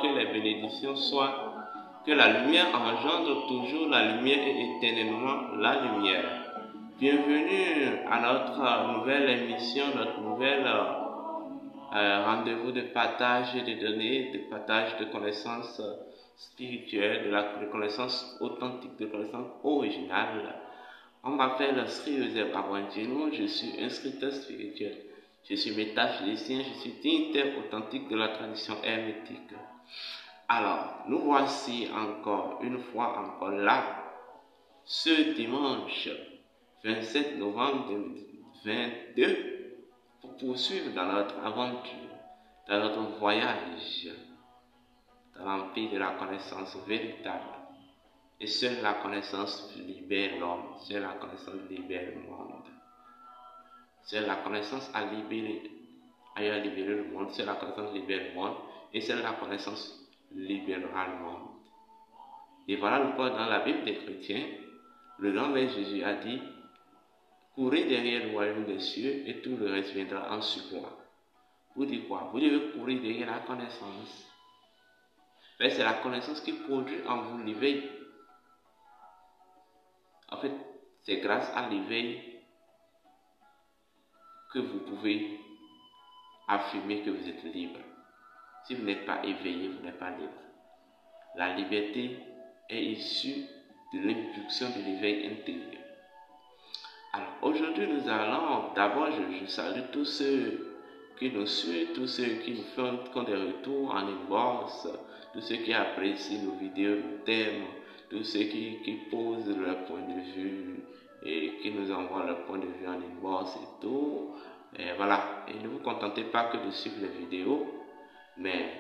Que les bénédictions soient, que la lumière engendre toujours la lumière et éternellement la lumière. Bienvenue à notre nouvelle émission, notre nouvelle rendez-vous de partage de données, de partage de connaissances spirituelles, de connaissances authentiques, de connaissances originales. On m'appelle Sri Joseph Abouandjino, je suis instructeur spirituel. Je suis métaphysicien, je suis dignitaire authentique de la tradition hermétique. Alors, nous voici encore, une fois encore là, ce dimanche 27 novembre 2022, pour poursuivre dans notre aventure, dans notre voyage, dans l'empire de la connaissance véritable. Et seule la connaissance libère l'homme, seule la connaissance libère le monde. Seule la connaissance a libéré le monde, seule la connaissance libère le monde, et seule la connaissance libérera le monde. Et voilà pourquoi dans la Bible des chrétiens, le grand Jésus a dit: courez derrière le royaume des cieux et tout le reste viendra en support. Vous dites quoi? Vous devez courir derrière la connaissance. C'est la connaissance qui produit en vous l'éveil. En fait, c'est grâce à l'éveil que vous pouvez affirmer que vous êtes libre. Si vous n'êtes pas éveillé, vous n'êtes pas libre. La liberté est issue de l'impulsion de l'éveil intérieur. Alors aujourd'hui, nous allons, d'abord je salue tous ceux qui nous suivent, tous ceux qui nous font des retours en inbox, tous ceux qui apprécient nos vidéos, nos thèmes, tous ceux qui posent leur point de vue et qui nous envoient leur point de vue en inbox et tout. Et voilà, et ne vous contentez pas que de suivre les vidéos, mais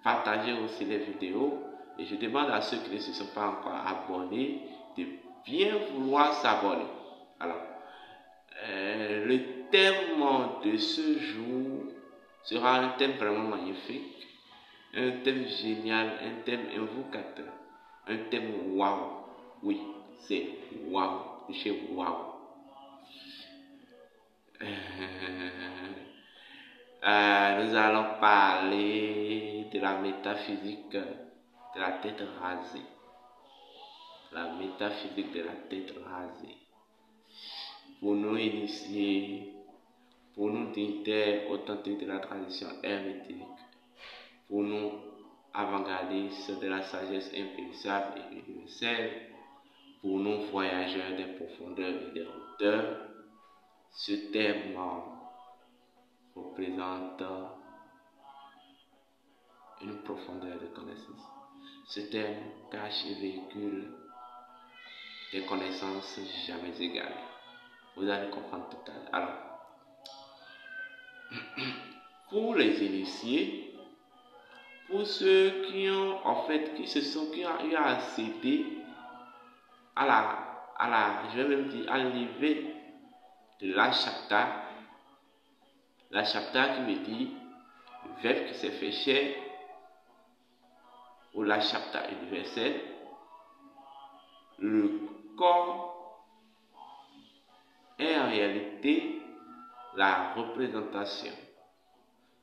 partagez aussi les vidéos. Et je demande à ceux qui ne se sont pas encore abonnés de bien vouloir s'abonner. Alors, le thème de ce jour sera un thème vraiment magnifique, un thème génial, un thème invocateur, un thème waouh. Oui, c'est waouh, de chez waouh. Nous allons parler de la métaphysique de la tête rasée. La métaphysique de la tête rasée. Pour nous initiés, pour nous dignitaires authentiques de la tradition hermétique, pour nous avant-gardistes de la sagesse impérissable et universelle, pour nous voyageurs des profondeurs et des hauteurs, ce thème représente une profondeur de connaissance. Ce thème cache et véhicule des connaissances jamais égales. Vous allez comprendre tout à l'heure. Alors, pour les initiés, pour ceux qui ont qui ont eu à accéder je vais même dire, à l'élevé de la Shakta qui veut dire le Verbe qui s'est fait chair, ou la Shakta universelle. Le corps est en réalité la représentation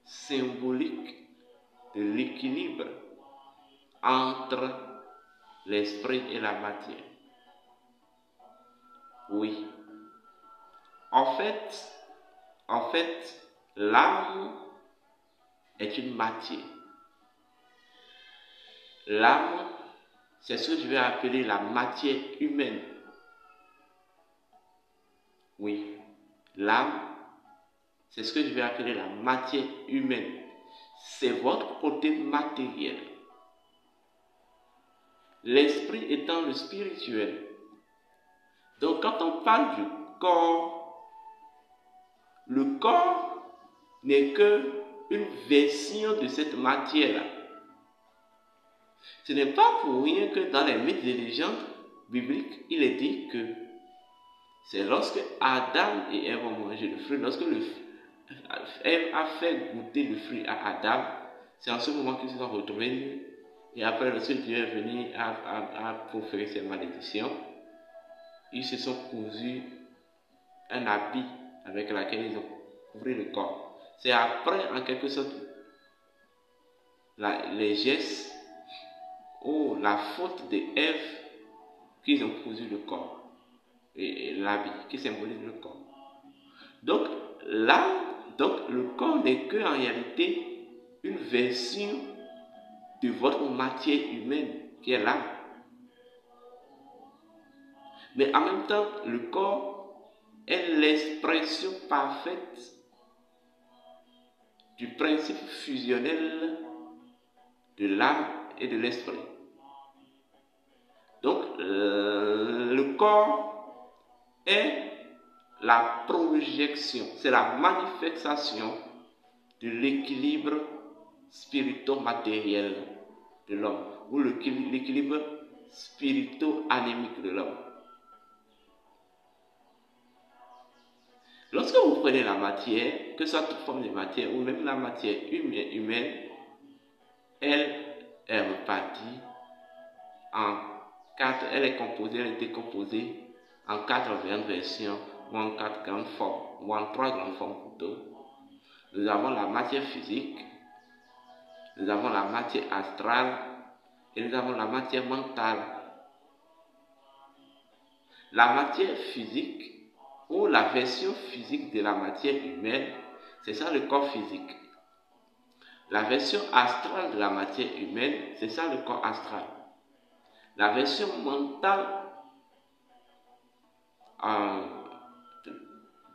symbolique de l'équilibre entre l'esprit et la matière. Oui. En fait, l'âme est une matière. L'âme, c'est ce que je vais appeler la matière humaine. Oui, l'âme, c'est ce que je vais appeler la matière humaine. C'est votre côté matériel. L'esprit étant le spirituel. Donc quand on parle du corps, le corps n'est qu'une version de cette matière-là. Ce n'est pas pour rien que dans les mythes et légendes bibliques, il est dit que c'est lorsque Adam et Ève ont mangé le fruit, lorsque Ève a fait goûter le fruit à Adam, c'est en ce moment qu'ils se sont retrouvés nus. Et après, lorsque Dieu est venu à proférer ses malédictions, ils se sont cousus un habit avec lequel ils ont couvert le corps. C'est après, en quelque sorte, les gestes ou la faute de Ève qu'ils ont cousu le corps et l'habit qui symbolise le corps. Donc le corps n'est que en réalité une version de votre matière humaine qui est l'âme. Mais en même temps, le corps est l'expression parfaite du principe fusionnel de l'âme et de l'esprit. Donc, le corps est la projection, c'est la manifestation de l'équilibre spirito-matériel de l'homme, ou l'équilibre spirito-anémique de l'homme. Lorsque vous prenez la matière, que ce soit toute forme de matière, ou même la matière humaine, elle est repartie en quatre, elle est décomposée en 4 grandes versions, ou en 4 grandes formes, ou en 3 grandes formes plutôt. Nous avons la matière physique, nous avons la matière astrale, et nous avons la matière mentale. La matière physique, ou la version physique de la matière humaine, c'est ça le corps physique. La version astrale de la matière humaine, c'est ça le corps astral. La version mentale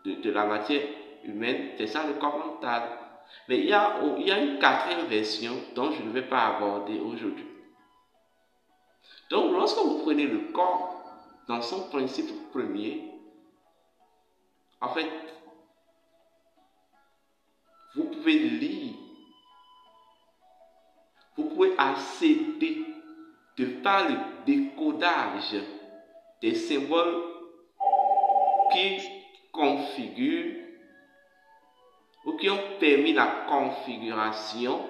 de la matière humaine, c'est ça le corps mental. Mais il y a une 4e version dont je ne vais pas aborder aujourd'hui. Donc lorsque vous prenez le corps dans son principe premier, en fait, vous pouvez lire, vous pouvez accéder de par le décodage des symboles qui configurent ou qui ont permis la configuration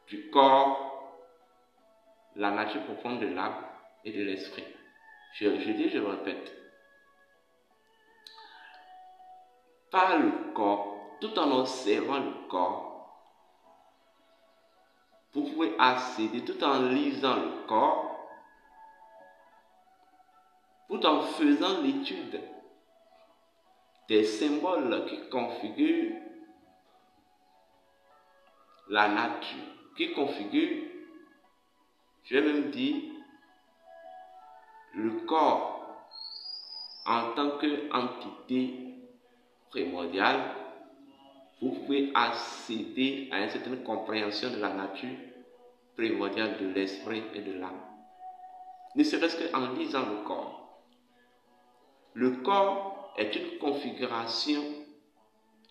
du corps, la nature profonde de l'âme et de l'esprit. Je répète. Par le corps, tout en observant le corps, vous pouvez accéder, tout en lisant le corps, tout en faisant l'étude des symboles qui configurent la nature, qui configurent, je vais même dire, le corps en tant qu'entité primordiale. Vous pouvez accéder à une certaine compréhension de la nature primordiale de l'esprit et de l'âme. Ne serait-ce qu'en lisant le corps. Le corps est une configuration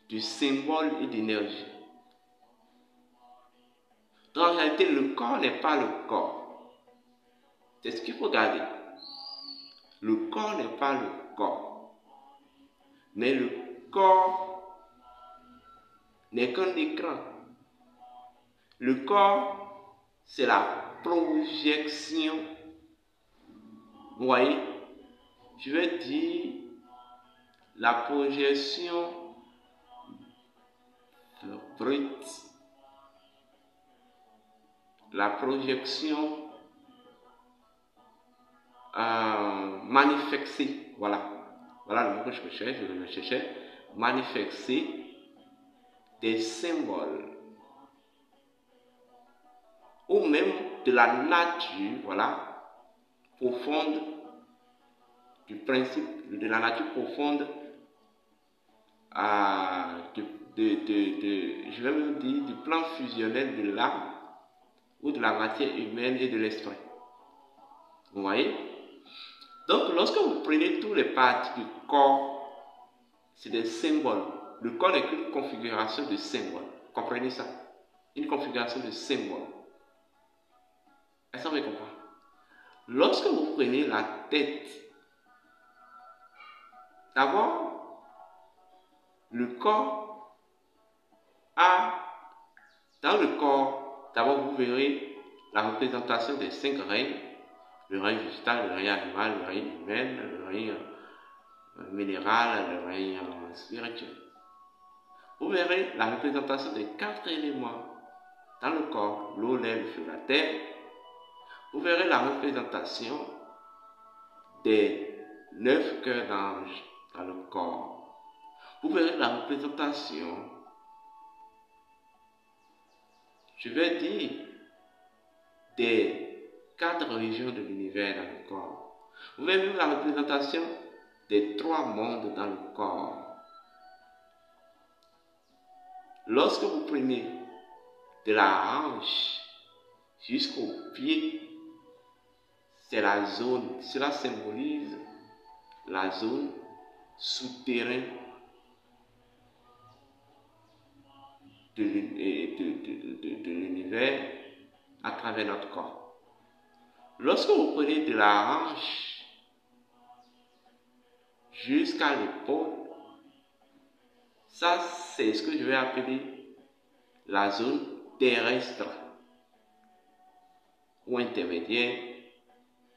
de symboles et d'énergie. Donc en réalité, le corps n'est pas le corps. C'est ce qu'il faut garder. Le corps n'est pas le corps. Mais le corps n'est qu'un écran. Le corps, c'est la projection. Vous voyez, je vais dire la projection brute, la projection manifestée. Voilà le mot que je cherchais. Manifester des symboles ou même de la nature, voilà, profonde, du principe de la nature profonde, je vais même dire du plan fusionnel de l'âme ou de la matière humaine et de l'esprit. Vous voyez? Donc, lorsque vous prenez tous les parties du corps, c'est des symboles. Le corps n'est qu'une configuration de symboles. Comprenez ça? Une configuration de symboles. Est-ce que vous comprenez? Lorsque vous prenez la tête, d'abord, le corps a, dans le corps, d'abord vous verrez la représentation des 5 règnes, le règne végétal, le règne animal, le règne humain, le règne minéral, le règne spirituel. Vous verrez la représentation des 4 éléments dans le corps, l'eau, l'air, le feu, la terre. Vous verrez la représentation des 9 cœurs d'ange dans le corps. Vous verrez la représentation, je vais dire, des 4 régions de l'univers dans le corps. Vous verrez la représentation des 3 mondes dans le corps. Lorsque vous prenez de la hanche jusqu'au pied, c'est la zone, cela symbolise la zone souterraine de l'univers à travers notre corps. Lorsque vous prenez de la hanche jusqu'à l'épaule, ça c'est ce que je vais appeler la zone terrestre ou intermédiaire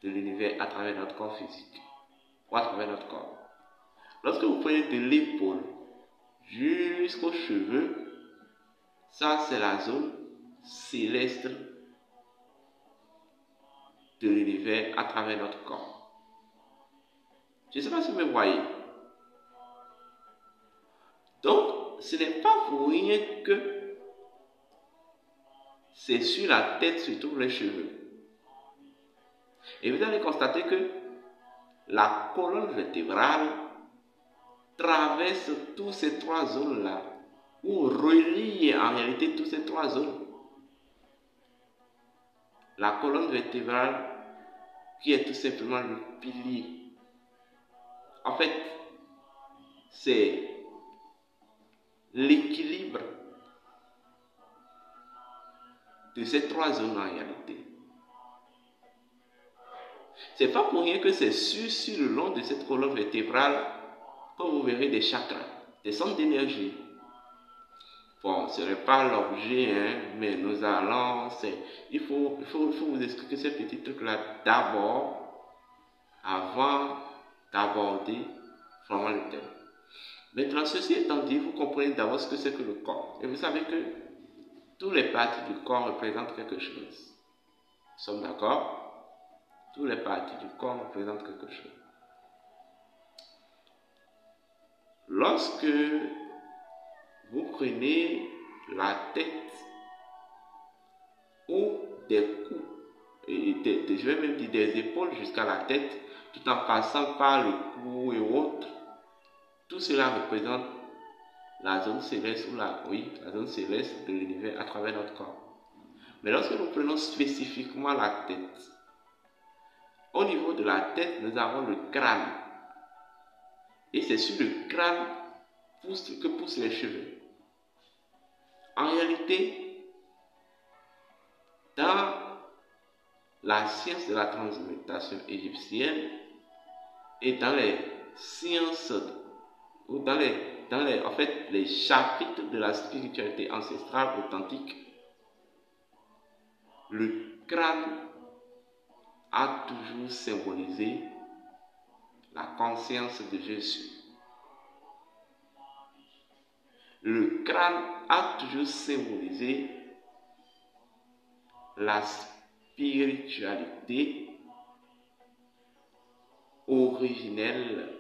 de l'univers à travers notre corps physique ou à travers notre corps. Lorsque vous prenez de l'épaule jusqu'aux cheveux, ça c'est la zone céleste de l'univers à travers notre corps. Je ne sais pas si vous me voyez. Donc, ce n'est pas pour rien que c'est sur la tête se trouvent les cheveux. Et vous allez constater que la colonne vertébrale traverse toutes ces 3 zones-là, ou relie en réalité toutes ces 3 zones. La colonne vertébrale qui est tout simplement le pilier. En fait, c'est l'équilibre de ces 3 zones en réalité. C'est pas pour rien que c'est sur le long de cette colonne vertébrale que vous verrez des chakras, des centres d'énergie. Bon, ce n'est pas l'objet, mais nous allons, il faut vous expliquer ces petits trucs-là d'abord, avant d'aborder vraiment le thème. Maintenant, ceci étant dit, vous comprenez d'abord ce que c'est que le corps. Et vous savez que toutes les parties du corps représentent quelque chose. Nous sommes d'accord? Toutes les parties du corps représentent quelque chose. Lorsque vous prenez la tête ou des coups, je vais même dire des épaules jusqu'à la tête, tout en passant par le cou et autres, tout cela représente la zone céleste la zone céleste de l'univers à travers notre corps. Mais lorsque nous prenons spécifiquement la tête, au niveau de la tête, nous avons le crâne. Et c'est sur le crâne que poussent les cheveux. En réalité, dans la science de la transmutation égyptienne et dans les sciences ou dans les chapitres de la spiritualité ancestrale authentique, le crâne a toujours symbolisé la conscience de Jésus. Le crâne a toujours symbolisé la spiritualité originelle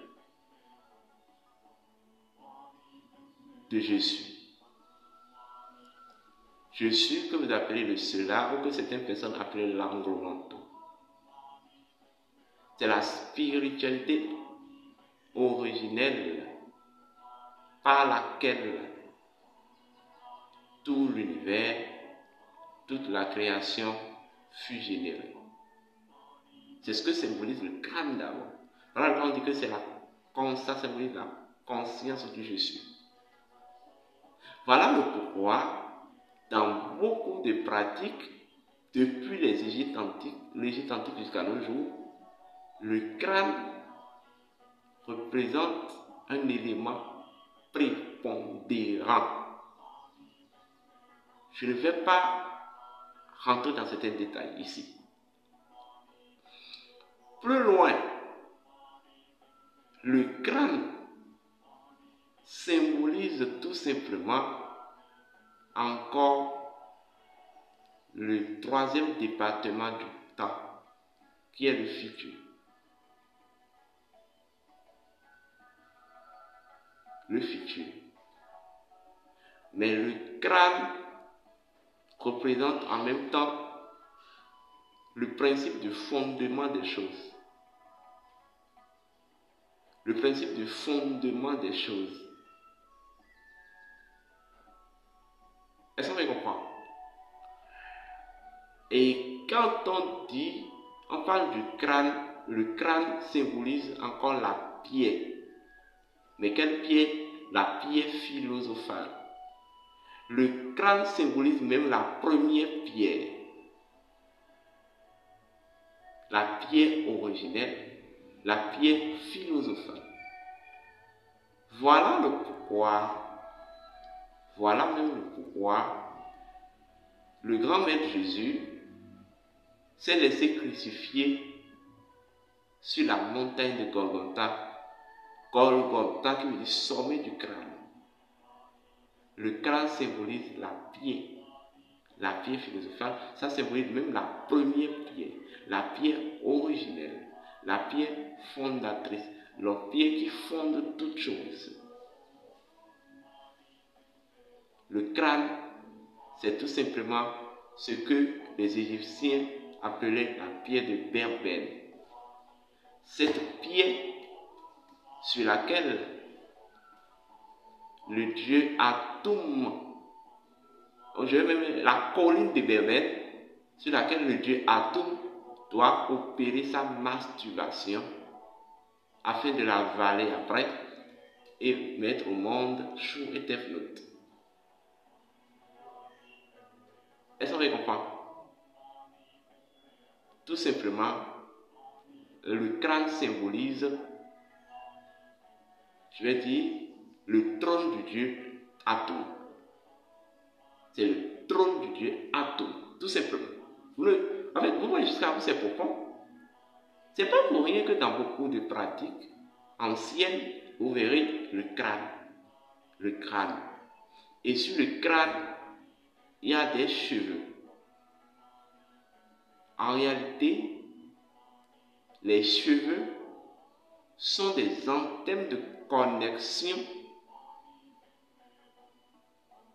de Jésus. Jésus que vous appelez le cela ou que certaines personnes appellent l'anglomanto. C'est la spiritualité originelle par laquelle tout l'univers, toute la création fut générée. C'est ce que symbolise le crâne d'abord. Voilà, on dit que c'est ça symbolise la conscience de Jésus. Voilà le pourquoi, dans beaucoup de pratiques, depuis l'Égypte antique jusqu'à nos jours, le crâne représente un élément prépondérant. Je ne vais pas rentrer dans certains détails ici. Plus loin, le crâne symbolise tout simplement encore le troisième département du temps, qui est le futur. Le futur. Mais le crâne représente en même temps le principe du fondement des choses. Le principe du fondement des choses. Est-ce qu'on me comprend? Et quand on parle du crâne, le crâne symbolise encore la pierre. Mais quelle pierre? La pierre philosophale. Le crâne symbolise même la première pierre. La pierre originelle, la pierre philosophale. Voilà même le pourquoi le grand maître Jésus s'est laissé crucifier sur la montagne de Golgotha. Golgotha qui veut dire sommet du crâne. Le crâne symbolise la pierre philosophale. Ça symbolise même la première pierre, la pierre originelle, la pierre fondatrice, la pierre qui fonde toutes choses. Le crâne, c'est tout simplement ce que les Égyptiens appelaient la pierre de Berbère. Cette pierre sur laquelle le dieu Atum, la colline de Berbère, sur laquelle le dieu Atum doit opérer sa masturbation afin de la valer après et mettre au monde Chou et Tefnut. Est-ce qu'on comprend? Tout simplement, le crâne symbolise, je vais dire, le trône du dieu Atum. C'est le trône du dieu Atum, tout simplement. Vous voyez jusqu'à où c'est profond. C'est pas pour rien que dans beaucoup de pratiques anciennes, vous verrez le crâne. Le crâne. Et sur le crâne, il y a des cheveux. En réalité, les cheveux sont des antennes de connexion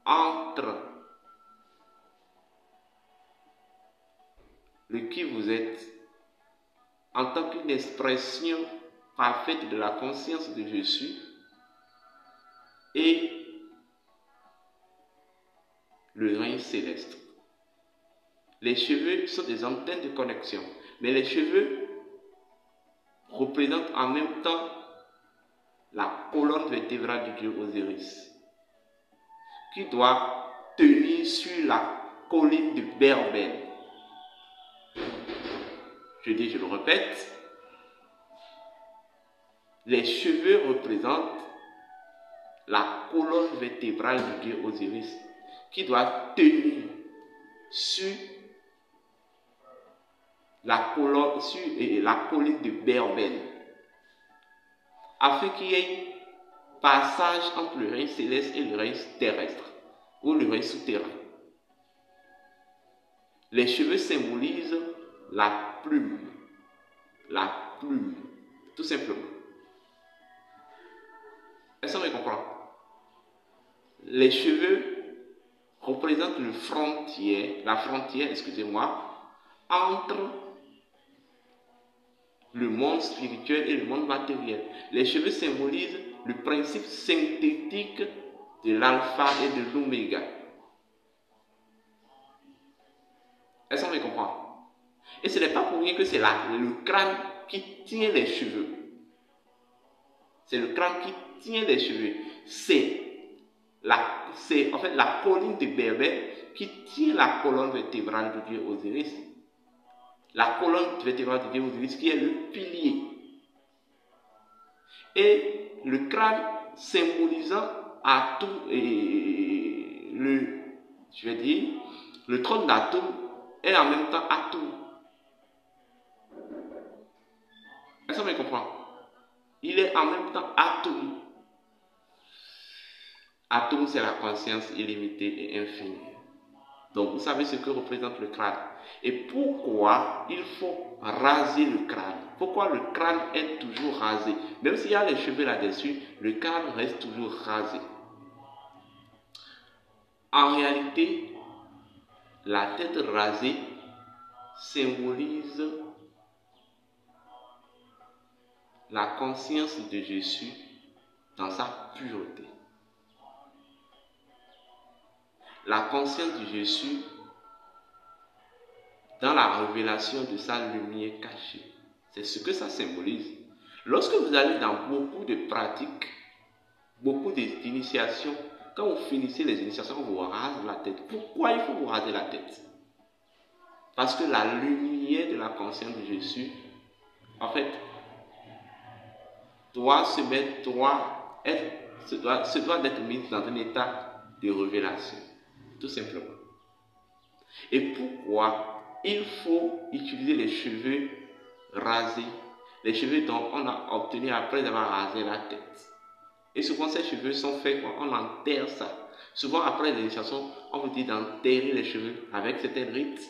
entre le qui vous êtes en tant qu'une expression parfaite de la conscience de Jésus et le règne céleste. Les cheveux sont des antennes de connexion, mais les cheveux représentent en même temps la colonne vertébrale du dieu Osiris, qui doit tenir sur la colline de Berbère. je le répète, les cheveux représentent la colonne vertébrale du dieu Osiris qui doit tenir sur la colline de Berbel afin qu'il y ait passage entre le règne céleste et le règne terrestre ou le règne souterrain. Les cheveux symbolisent la plume, tout simplement. Est-ce qu'on me comprend? Les cheveux représentent la frontière, entre le monde spirituel et le monde matériel. Les cheveux symbolisent le principe synthétique de l'alpha et de l'oméga. Est-ce qu'on me comprend? Et ce n'est pas pour rien que c'est le crâne qui tient les cheveux. C'est le crâne qui tient les cheveux. C'est en fait la colline de Berbel qui tient la colonne vertébrale du dieu Osiris. La colonne vertébrale du dieu Osiris qui est le pilier. Et le crâne symbolisant Atum et le trône d'Atum est en même temps Atum. Est-ce qu'on me comprend? Il est en même temps Atum. Atum, c'est la conscience illimitée et infinie. Donc, vous savez ce que représente le crâne. Et pourquoi il faut raser le crâne? Pourquoi le crâne est toujours rasé? Même s'il y a les cheveux là-dessus, le crâne reste toujours rasé. En réalité, la tête rasée symbolise la conscience de Jésus dans sa pureté. La conscience de Jésus dans la révélation de sa lumière cachée. C'est ce que ça symbolise. Lorsque vous allez dans beaucoup de pratiques, beaucoup d'initiations, quand vous finissez les initiations, on vous rase la tête. Pourquoi il faut vous raser la tête? Parce que la lumière de la conscience de Jésus, en fait, doit d'être mise dans un état de révélation. Tout simplement. Et pourquoi il faut utiliser les cheveux rasés, les cheveux dont on a obtenu après avoir rasé la tête. Et souvent ces cheveux sont faits quand on enterre ça. Souvent après l'initiation, on vous dit d'enterrer les cheveux avec certains rites.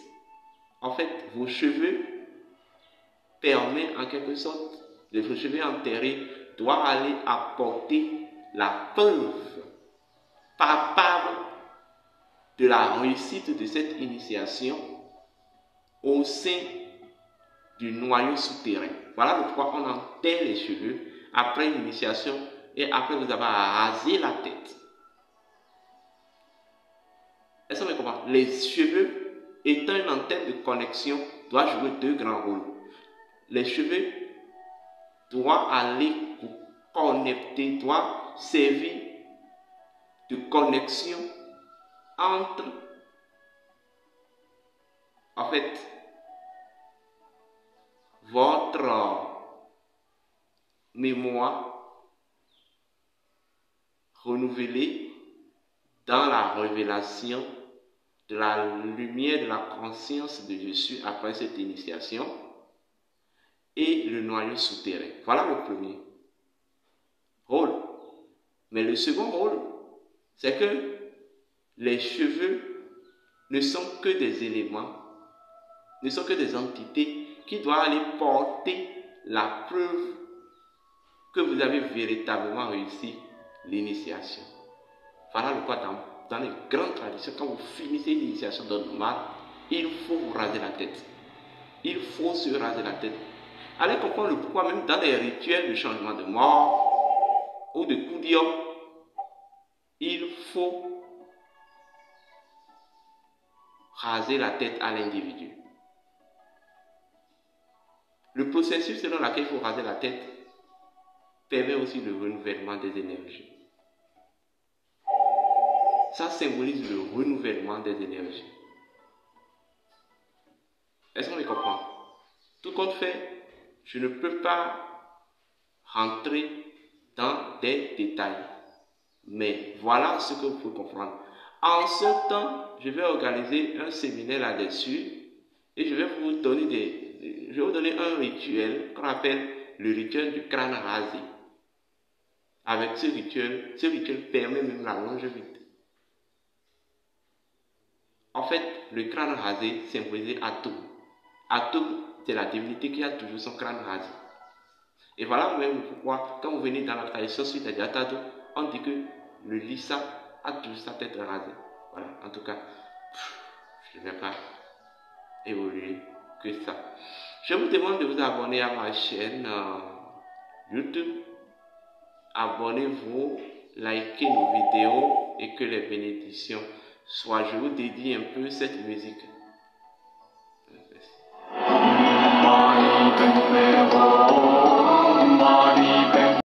En fait, vos cheveux permettent en quelque sorte, vos cheveux enterrés doivent aller apporter la preuve palpable de la réussite de cette initiation au sein du noyau souterrain. Voilà pourquoi on enterre les cheveux après l'initiation et après vous avoir rasé la tête. Est-ce qu'on me comprend? Les cheveux étant une antenne de connexion doivent jouer deux grands rôles. Les cheveux doivent aller vous connecter, doivent servir de connexion entre, en fait, votre mémoire renouvelée dans la révélation de la lumière de la conscience de Jésus après cette initiation et le noyau souterrain. Voilà le premier rôle. Mais le second rôle, c'est que les cheveux ne sont que des éléments, ne sont que des entités qui doivent aller porter la preuve que vous avez véritablement réussi l'initiation. Voilà le quoi dans les grandes traditions, quand vous finissez l'initiation dogmatique, il faut vous raser la tête. Il faut se raser la tête. Allez comprendre le pourquoi même dans les rituels de changement de mort ou de Koudio, il faut raser la tête à l'individu. Le processus selon lequel il faut raser la tête permet aussi le renouvellement des énergies. Ça symbolise le renouvellement des énergies. Est-ce qu'on les comprend? Tout compte fait, je ne peux pas rentrer dans des détails. Mais voilà ce que vous pouvez comprendre. En ce temps, je vais organiser un séminaire là-dessus et je vais vous donner un rituel qu'on appelle le rituel du crâne rasé. Avec ce rituel permet même la longévité. En fait, le crâne rasé symbolisait Atum. Atum, c'est la divinité qui a toujours son crâne rasé. Et voilà même pourquoi, quand vous venez dans la tradition suite à Diatado, on dit que le Lissa a toujours sa tête rasée. Voilà, en tout cas, je ne vais pas évoluer que ça. Je vous demande de vous abonner à ma chaîne YouTube. Abonnez-vous, likez nos vidéos et que les bénédictions soient. Je vous dédie un peu cette musique.